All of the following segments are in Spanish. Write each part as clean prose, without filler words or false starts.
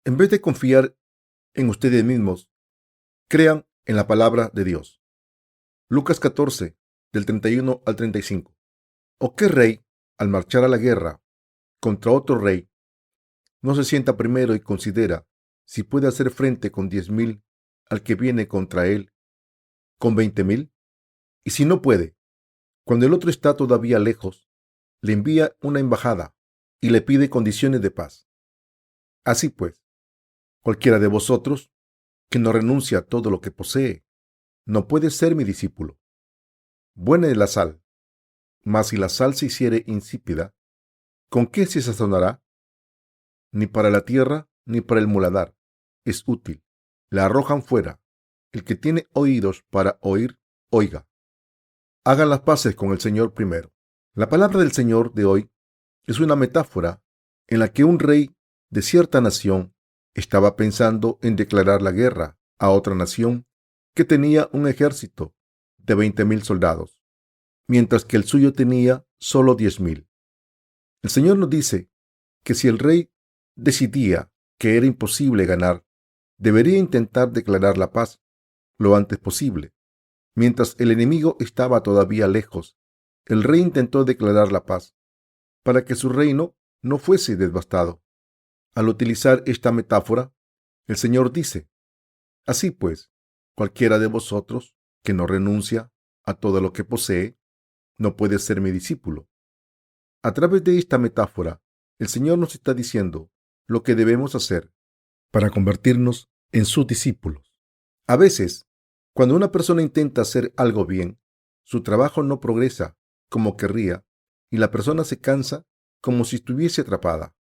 En vez de confiar en ustedes mismos, crean en la palabra de Dios. Lucas 14, del 31 al 35. ¿O qué rey, al marchar a la guerra contra otro rey, no se sienta primero y considera si puede hacer frente con 10,000 al que viene contra él con 20,000? Y si no puede, cuando el otro está todavía lejos, le envía una embajada y le pide condiciones de paz. Así pues, cualquiera de vosotros que no renuncia a todo lo que posee, no puede ser mi discípulo. Buena es la sal, mas si la sal se hiciere insípida, ¿con qué se sazonará? Ni para la tierra ni para el muladar es útil. La arrojan fuera. El que tiene oídos para oír, oiga. Hagan las paces con el Señor primero. La palabra del Señor de hoy es una metáfora en la que un rey de cierta nación estaba pensando en declarar la guerra a otra nación que tenía un ejército de 20,000 soldados, mientras que el suyo tenía solo 10,000. El Señor nos dice que si el rey decidía que era imposible ganar, debería intentar declarar la paz lo antes posible. Mientras el enemigo estaba todavía lejos, el rey intentó declarar la paz para que su reino no fuese devastado. Al utilizar esta metáfora, el Señor dice: así pues, cualquiera de vosotros que no renuncia a todo lo que posee, no puede ser mi discípulo. A través de esta metáfora, el Señor nos está diciendo lo que debemos hacer para convertirnos en sus discípulos. A veces, cuando una persona intenta hacer algo bien, su trabajo no progresa como querría y la persona se cansa como si estuviese atrapada.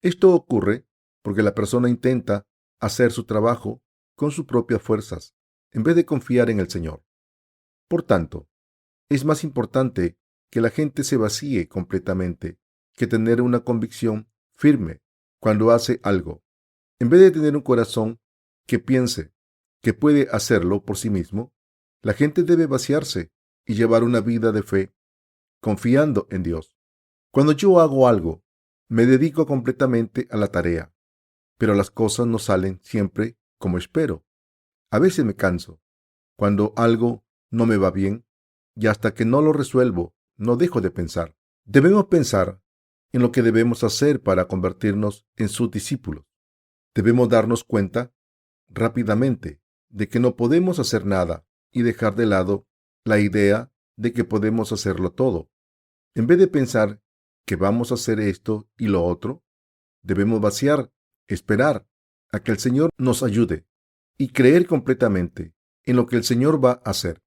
Esto ocurre porque la persona intenta hacer su trabajo con sus propias fuerzas en vez de confiar en el Señor. Por tanto, es más importante que la gente se vacíe completamente que tener una convicción firme cuando hace algo. En vez de tener un corazón que piense que puede hacerlo por sí mismo, la gente debe vaciarse y llevar una vida de fe, confiando en Dios. Cuando yo hago algo, me dedico completamente a la tarea, pero las cosas no salen siempre como espero. A veces me canso cuando algo no me va bien y hasta que no lo resuelvo, no dejo de pensar. Debemos pensar en lo que debemos hacer para convertirnos en sus discípulos. Debemos darnos cuenta rápidamente de que no podemos hacer nada y dejar de lado la idea de que podemos hacerlo todo. En vez de pensar que vamos a hacer esto y lo otro, debemos vaciar, esperar a que el Señor nos ayude y creer completamente en lo que el Señor va a hacer.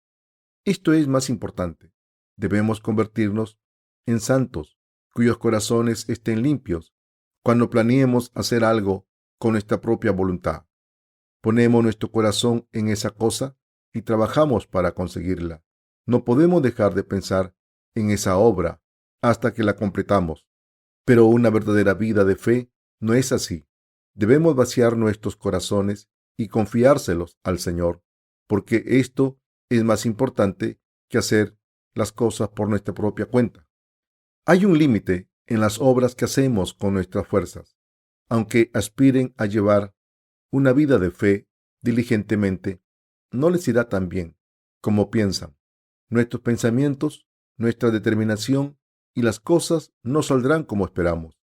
Esto es más importante. Debemos convertirnos en santos, cuyos corazones estén limpios, cuando planeemos hacer algo con nuestra propia voluntad. Ponemos nuestro corazón en esa cosa y trabajamos para conseguirla. No podemos dejar de pensar en esa obra hasta que la completamos. Pero una verdadera vida de fe no es así. Debemos vaciar nuestros corazones y confiárselos al Señor, porque esto es más importante que hacer las cosas por nuestra propia cuenta. Hay un límite en las obras que hacemos con nuestras fuerzas. Aunque aspiren a llevar una vida de fe diligentemente, no les irá tan bien como piensan. Nuestros pensamientos, nuestra determinación y las cosas no saldrán como esperamos.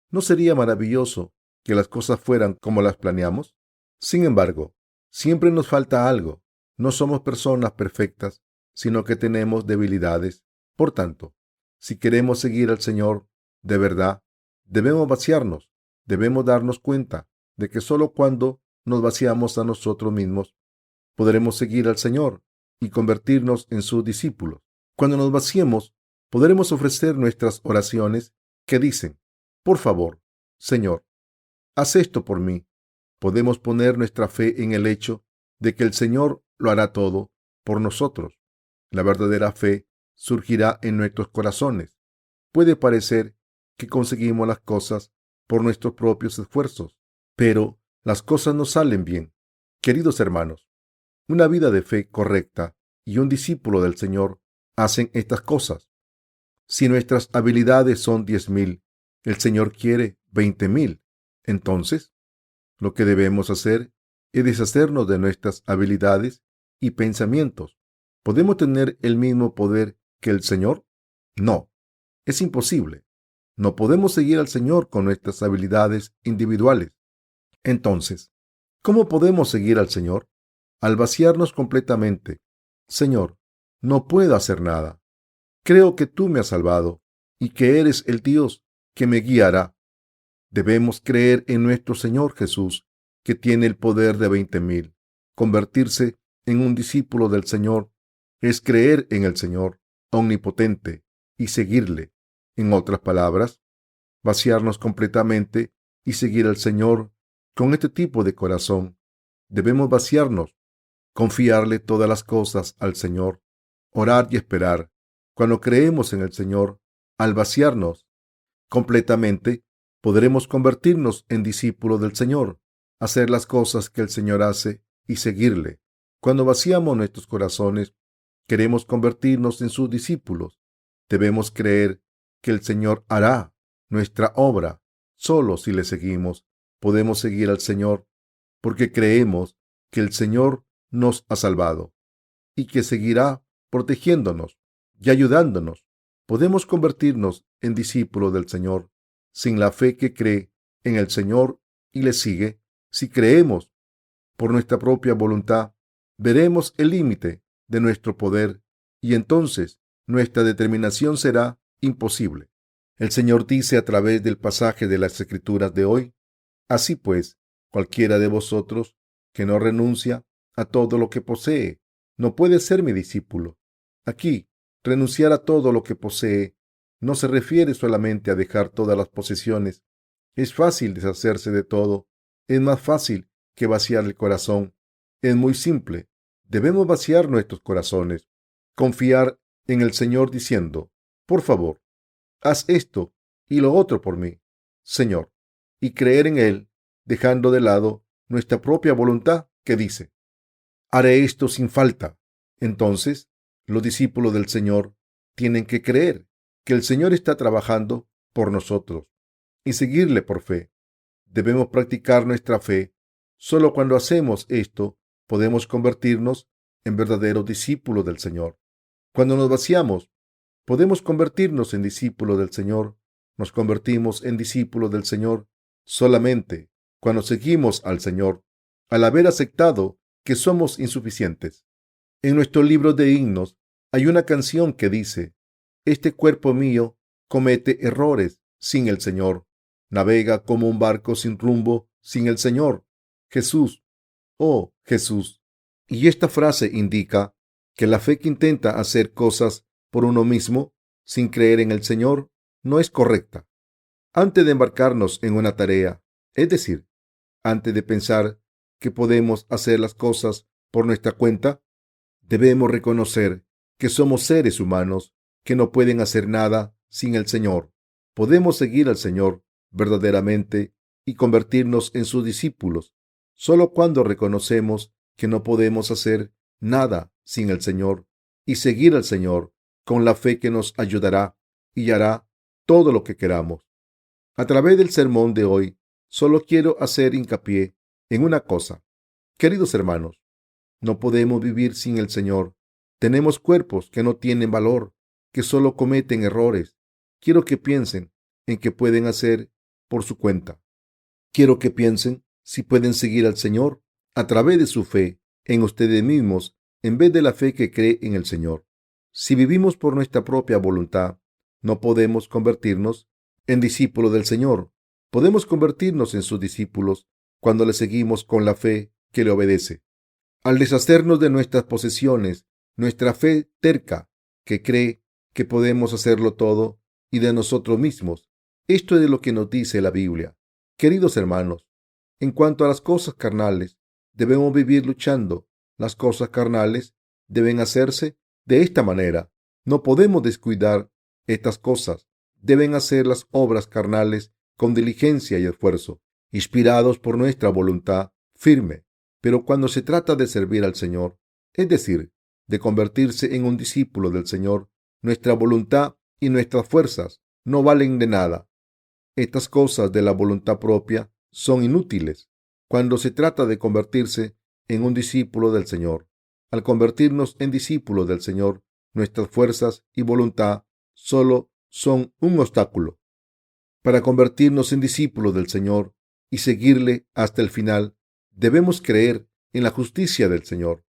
¿No sería maravilloso que las cosas fueran como las planeamos? Sin embargo, siempre nos falta algo. No somos personas perfectas, sino que tenemos debilidades. Por tanto, si queremos seguir al Señor de verdad, debemos vaciarnos, debemos darnos cuenta de que solo cuando nos vaciamos a nosotros mismos podremos seguir al Señor y convertirnos en sus discípulos. Cuando nos vaciemos, podremos ofrecer nuestras oraciones que dicen: por favor, Señor, haz esto por mí. Podemos poner nuestra fe en el hecho de que el Señor lo hará todo por nosotros. La verdadera fe surgirá en nuestros corazones. Puede parecer que conseguimos las cosas por nuestros propios esfuerzos, pero las cosas no salen bien. Queridos hermanos, una vida de fe correcta y un discípulo del Señor hacen estas cosas. Si nuestras habilidades son 10,000, el Señor quiere 20,000. Entonces, Lo que debemos hacer es deshacernos de nuestras habilidades y pensamientos. ¿Podemos tener el mismo poder que el Señor? No, es imposible. No podemos seguir al Señor con nuestras habilidades individuales. Entonces, ¿cómo podemos seguir al Señor? Al vaciarnos completamente. Señor, no puedo hacer nada. Creo que tú me has salvado y que eres el Dios que me guiará. Debemos creer en nuestro Señor Jesús, que tiene el poder de 20,000. Convertirse en un discípulo del Señor es creer en el Señor omnipotente y seguirle. En otras palabras, vaciarnos completamente y seguir al Señor con este tipo de corazón. Debemos vaciarnos, confiarle todas las cosas al Señor, orar y esperar. Cuando creemos en el Señor, al vaciarnos completamente, podremos convertirnos en discípulos del Señor, hacer las cosas que el Señor hace y seguirle. Cuando vaciamos nuestros corazones, queremos convertirnos en sus discípulos. Debemos creer que el Señor hará nuestra obra. Solo si le seguimos, podemos seguir al Señor, porque creemos que el Señor nos ha salvado y que seguirá protegiéndonos y ayudándonos. Podemos convertirnos en discípulos del Señor sin la fe que cree en el Señor y le sigue. Si creemos por nuestra propia voluntad, veremos el límite de nuestro poder y entonces nuestra determinación será imposible. El Señor dice a través del pasaje de las Escrituras de hoy: así pues, cualquiera de vosotros que no renuncia a todo lo que posee, no puede ser mi discípulo. Aquí, renunciar a todo lo que posee no se refiere solamente a dejar todas las posesiones. Es fácil deshacerse de todo. Es más fácil que vaciar el corazón. Es muy simple. Debemos vaciar nuestros corazones, confiar en el Señor diciendo: por favor, haz esto y lo otro por mí, Señor, y creer en Él, dejando de lado nuestra propia voluntad que dice: haré esto sin falta. Entonces, los discípulos del Señor tienen que creer que el Señor está trabajando por nosotros y seguirle por fe. Debemos practicar nuestra fe. Solo cuando hacemos esto, podemos convertirnos en verdaderos discípulos del Señor. Cuando nos vaciamos, podemos convertirnos en discípulos del Señor. Nos convertimos en discípulos del Señor solamente cuando seguimos al Señor, al haber aceptado que somos insuficientes. En nuestro libro de himnos hay una canción que dice: este cuerpo mío comete errores sin el Señor, navega como un barco sin rumbo sin el Señor. Jesús, oh Jesús. Y esta frase indica que la fe que intenta hacer cosas por uno mismo sin creer en el Señor no es correcta. Antes de embarcarnos en una tarea, es decir, antes de pensar que podemos hacer las cosas por nuestra cuenta, debemos reconocer que somos seres humanos que no pueden hacer nada sin el Señor. Podemos seguir al Señor verdaderamente y convertirnos en sus discípulos solo cuando reconocemos que no podemos hacer nada sin el Señor y seguir al Señor con la fe que nos ayudará y hará todo lo que queramos. A través del sermón de hoy, solo quiero hacer hincapié en una cosa. Queridos hermanos, no podemos vivir sin el Señor. Tenemos cuerpos que no tienen valor, que solo cometen errores. Quiero que piensen en qué pueden hacer por su cuenta. Quiero que piensen si pueden seguir al Señor a través de su fe en ustedes mismos en vez de la fe que cree en el Señor. Si vivimos por nuestra propia voluntad, no podemos convertirnos en discípulos del Señor. Podemos convertirnos en sus discípulos cuando le seguimos con la fe que le obedece. Al deshacernos de nuestras posesiones, nuestra fe terca, que cree que podemos hacerlo todo, y de nosotros mismos. Esto es de lo que nos dice la Biblia. Queridos hermanos, en cuanto a las cosas carnales, debemos vivir luchando. Las cosas carnales deben hacerse de esta manera. No podemos descuidar estas cosas. Deben hacer las obras carnales con diligencia y esfuerzo, inspirados por nuestra voluntad firme. Pero cuando se trata de servir al Señor, es decir, de convertirse en un discípulo del Señor, nuestra voluntad y nuestras fuerzas no valen de nada. Estas cosas de la voluntad propia son inútiles. cuando se trata de convertirse en un discípulo del Señor. Al convertirnos en discípulos del Señor, nuestras fuerzas y voluntad solo son un obstáculo. Para convertirnos en discípulos del Señor y seguirle hasta el final, debemos creer en la justicia del Señor.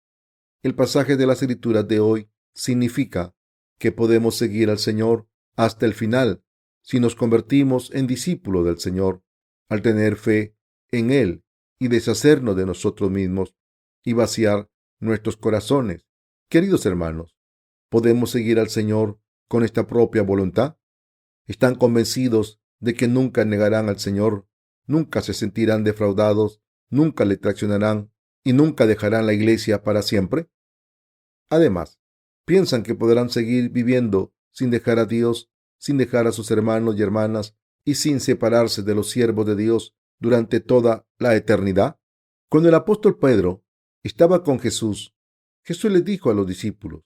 El pasaje de las Escrituras de hoy significa que podemos seguir al Señor hasta el final si nos convertimos en discípulos del Señor, al tener fe en Él y deshacernos de nosotros mismos y vaciar nuestros corazones. Queridos hermanos, ¿podemos seguir al Señor con esta propia voluntad? ¿Están convencidos de que nunca negarán al Señor, nunca se sentirán defraudados, nunca le traicionarán y nunca dejarán la iglesia para siempre? Además, ¿piensan que podrán seguir viviendo sin dejar a Dios, sin dejar a sus hermanos y hermanas y sin separarse de los siervos de Dios durante toda la eternidad? Cuando el apóstol Pedro estaba con Jesús, Jesús les dijo a los discípulos: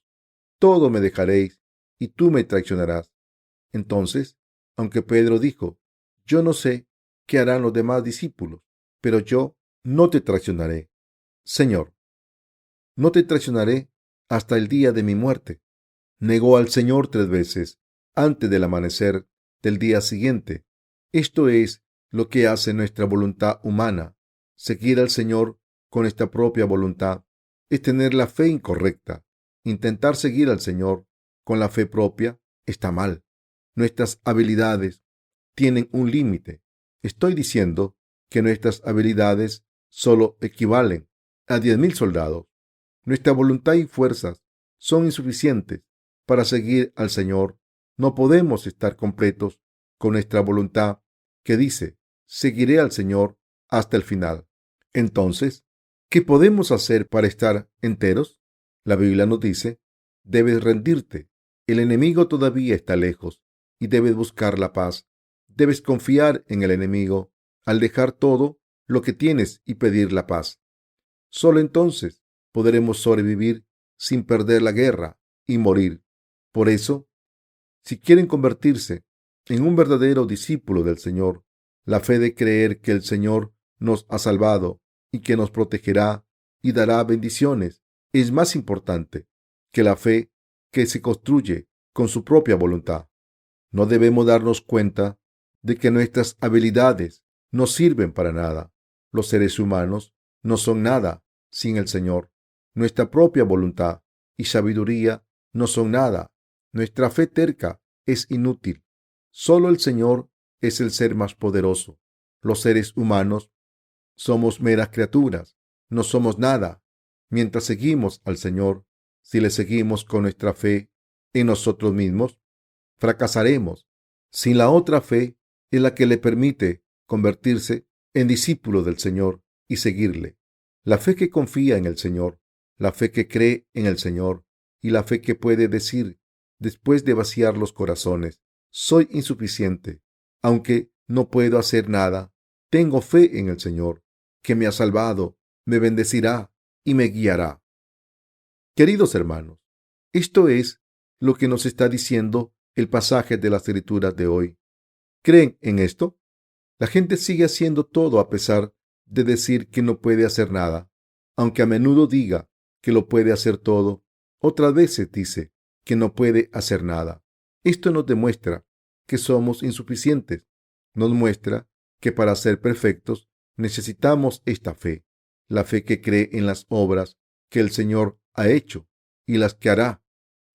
todo me dejaréis y tú me traicionarás. Entonces, aunque Pedro dijo: yo no sé qué harán los demás discípulos, pero yo no te traicionaré, Señor, no te traicionaré hasta el día de mi muerte. Negó al Señor 3 veces antes del amanecer del día siguiente. Esto es lo que hace nuestra voluntad humana. Seguir al Señor con esta propia voluntad es tener la fe incorrecta. Intentar seguir al Señor con la fe propia está mal. Nuestras habilidades tienen un límite. Estoy diciendo que nuestras habilidades solo equivalen a 10,000 soldados. Nuestra voluntad y fuerzas son insuficientes para seguir al Señor. No podemos estar completos con nuestra voluntad que dice: seguiré al Señor hasta el final. Entonces, ¿qué podemos hacer para estar enteros? La Biblia nos dice: debes rendirte. El enemigo todavía está lejos y debes buscar la paz. Debes confiar en el enemigo al dejar todo lo que tienes y pedir la paz. Solo entonces podremos sobrevivir sin perder la guerra y morir. Por eso, si quieren convertirse en un verdadero discípulo del Señor, la fe de creer que el Señor nos ha salvado y que nos protegerá y dará bendiciones es más importante que la fe que se construye con su propia voluntad. No debemos darnos cuenta de que nuestras habilidades no sirven para nada. Los seres humanos no son nada sin el Señor. Nuestra propia voluntad y sabiduría no son nada. Nuestra fe terca es inútil. Solo el Señor es el ser más poderoso. Los seres humanos somos meras criaturas. No somos nada. Mientras seguimos al Señor, si le seguimos con nuestra fe en nosotros mismos, fracasaremos. Sin la otra fe es la que le permite convertirse en discípulo del Señor y seguirle. La fe que confía en el Señor, la fe que cree en el Señor y la fe que puede decir después de vaciar los corazones: soy insuficiente, aunque no puedo hacer nada. Tengo fe en el Señor, que me ha salvado, me bendecirá y me guiará. Queridos hermanos, esto es lo que nos está diciendo el pasaje de las Escrituras de hoy. ¿Creen en esto? La gente sigue haciendo todo a pesar de decir que no puede hacer nada. Aunque a menudo diga que lo puede hacer todo, otras veces dice que no puede hacer nada. Esto nos demuestra que somos insuficientes. Nos muestra que para ser perfectos necesitamos esta fe, la fe que cree en las obras que el Señor ha hecho y las que hará.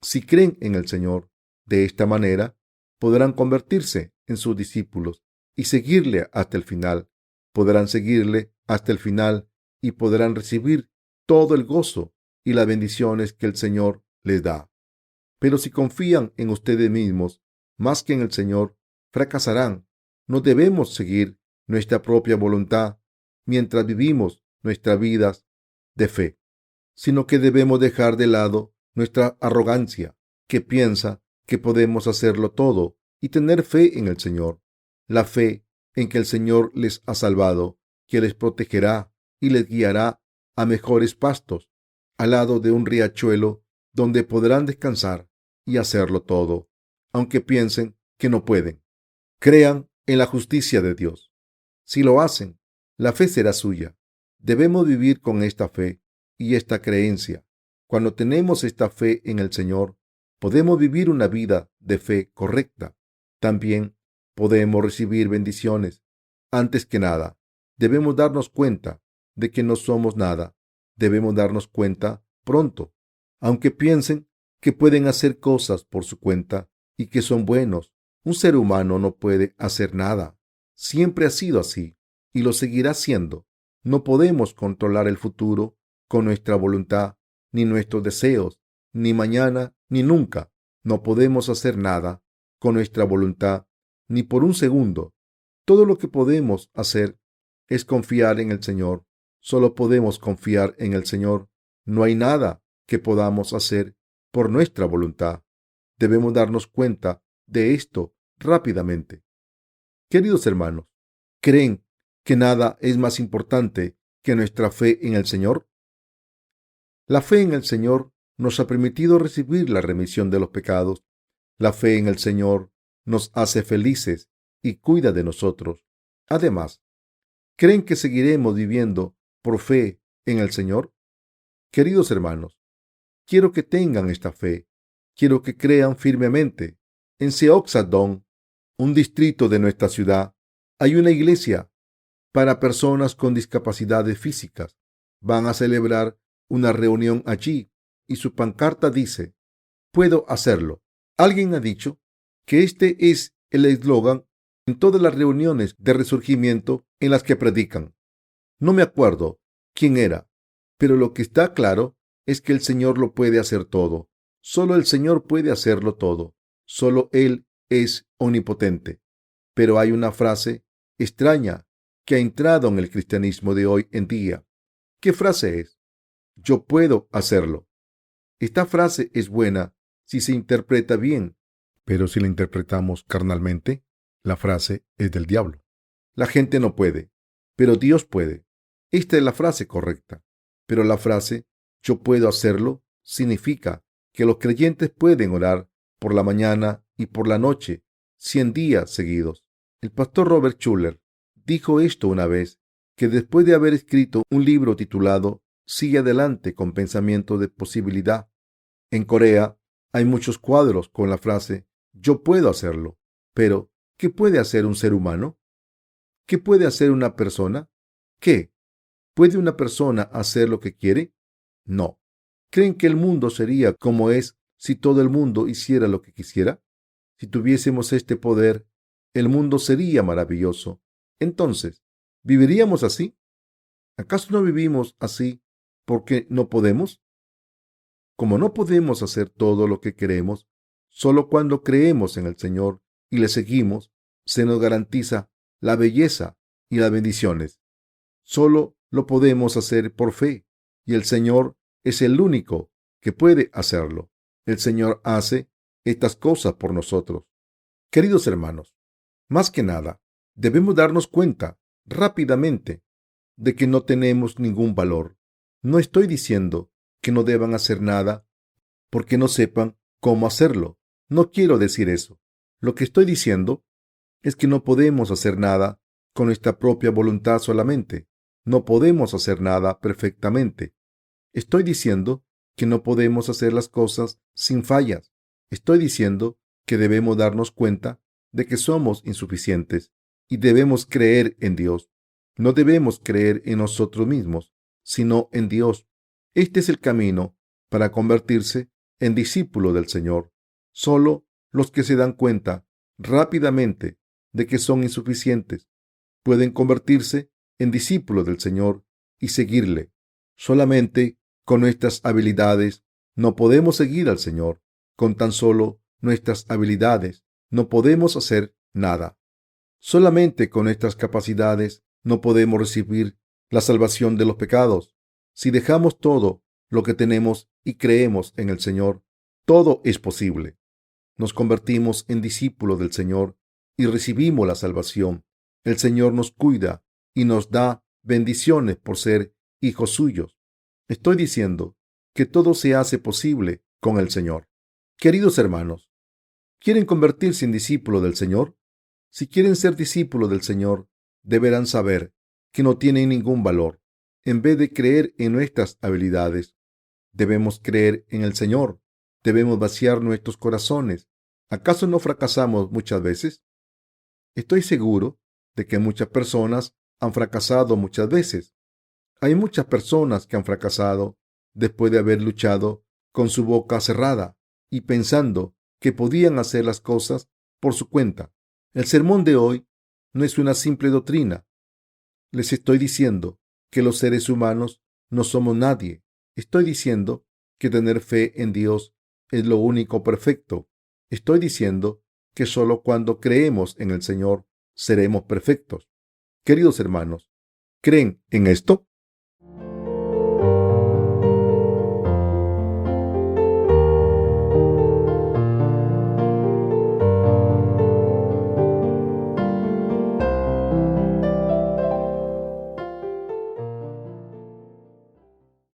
Si creen en el Señor de esta manera, podrán convertirse en sus discípulos y seguirle hasta el final. Podrán seguirle hasta el final y podrán recibir todo el gozo y las bendiciones que el Señor les da. Pero si confían en ustedes mismos más que en el Señor, fracasarán. No debemos seguir nuestra propia voluntad mientras vivimos nuestras vidas de fe, sino que debemos dejar de lado nuestra arrogancia, que piensa que podemos hacerlo todo, y tener fe en el Señor. La fe en que el Señor les ha salvado, que les protegerá y les guiará a mejores pastos, al lado de un riachuelo donde podrán descansar y hacerlo todo, aunque piensen que no pueden. Crean en la justicia de Dios. Si lo hacen, la fe será suya Debemos vivir con esta fe y esta creencia. Cuando tenemos esta fe en el Señor, podemos vivir una vida de fe correcta. También podemos recibir bendiciones. Antes que nada, debemos darnos cuenta de que no somos nada. Debemos darnos cuenta pronto. Aunque piensen que pueden hacer cosas por su cuenta y que son buenos, un ser humano no puede hacer nada. Siempre ha sido así y lo seguirá siendo. No podemos controlar el futuro con nuestra voluntad, ni nuestros deseos, ni mañana, ni nunca. No podemos hacer nada con nuestra voluntad, ni por un segundo. Todo lo que podemos hacer es confiar en el Señor. Solo podemos confiar en el Señor. No hay nada que podamos hacer por nuestra voluntad. Debemos darnos cuenta de esto rápidamente. Queridos hermanos, ¿creen que nada es más importante que nuestra fe en el Señor? La fe en el Señor nos ha permitido recibir la remisión de los pecados. La fe en el Señor nos hace felices y cuida de nosotros. Además, ¿creen que seguiremos viviendo por fe en el Señor? Queridos hermanos, quiero que tengan esta fe. Quiero que crean firmemente. En Seoxadong, un distrito de nuestra ciudad, hay una iglesia para personas con discapacidades físicas. Van a celebrar una reunión allí y su pancarta dice: "Puedo hacerlo". Alguien ha dicho que este es el eslogan en todas las reuniones de resurgimiento en las que predican. No me acuerdo quién era, pero lo que está claro es que el Señor lo puede hacer todo. Solo el Señor puede hacerlo todo. Solo Él es omnipotente. Pero hay una frase extraña que ha entrado en el cristianismo de hoy en día. ¿Qué frase es? Yo puedo hacerlo. Esta frase es buena si se interpreta bien, pero si la interpretamos carnalmente, la frase es del diablo. La gente no puede, pero Dios puede. Esta es la frase correcta. Pero la frase yo puedo hacerlo significa que los creyentes pueden orar por la mañana y por la noche 100 días seguidos. El pastor Robert Schuller dijo esto una vez, que después de haber escrito un libro titulado Sigue adelante con pensamiento de posibilidad. En Corea hay muchos cuadros con la frase yo puedo hacerlo. Pero, ¿qué puede hacer un ser humano? ¿Qué puede hacer una persona? ¿Qué? ¿Puede una persona hacer lo que quiere? No. ¿Creen que el mundo sería como es si todo el mundo hiciera lo que quisiera? Si tuviésemos este poder, el mundo sería maravilloso. Entonces, ¿viviríamos así? ¿Acaso no vivimos así porque no podemos? Como no podemos hacer todo lo que queremos, solo cuando creemos en el Señor y le seguimos, se nos garantiza la belleza y las bendiciones. Solo lo podemos hacer por fe, y el Señor es el único que puede hacerlo. El Señor hace estas cosas por nosotros. Queridos hermanos, más que nada, debemos darnos cuenta rápidamente de que no tenemos ningún valor. No estoy diciendo que no deban hacer nada porque no sepan cómo hacerlo. No quiero decir eso. Lo que estoy diciendo es que no podemos hacer nada con nuestra propia voluntad solamente. No podemos hacer nada perfectamente. Estoy diciendo que no podemos hacer las cosas sin fallas. Estoy diciendo que debemos darnos cuenta de que somos insuficientes y debemos creer en Dios. No debemos creer en nosotros mismos, sino en Dios. Este es el camino para convertirse en discípulo del Señor. Solo los que se dan cuenta rápidamente de que son insuficientes pueden convertirse en discípulos del Señor y seguirle. Solamente con nuestras habilidades no podemos seguir al Señor. Con tan solo nuestras habilidades no podemos hacer nada. Solamente con nuestras capacidades no podemos recibir la salvación de los pecados. Si dejamos todo lo que tenemos y creemos en el Señor, todo es posible. Nos convertimos en discípulos del Señor y recibimos la salvación. El Señor nos cuida y nos da bendiciones por ser hijos suyos. Estoy diciendo que todo se hace posible con el Señor. Queridos hermanos, ¿quieren convertirse en discípulos del Señor? Si quieren ser discípulos del Señor, deberán saber que no tienen ningún valor. en vez de creer en nuestras habilidades. Debemos creer en el Señor. Debemos vaciar nuestros corazones. ¿Acaso no fracasamos muchas veces? Estoy seguro de que muchas personas han fracasado muchas veces. Hay muchas personas que han fracasado después de haber luchado con su boca cerrada y pensando que podían hacer las cosas por su cuenta. El sermón de hoy no es una simple doctrina. Les estoy diciendo que los seres humanos no somos nadie. Estoy diciendo que tener fe en Dios es lo único perfecto. Estoy diciendo que solo cuando creemos en el Señor seremos perfectos. Queridos hermanos, ¿creen en esto?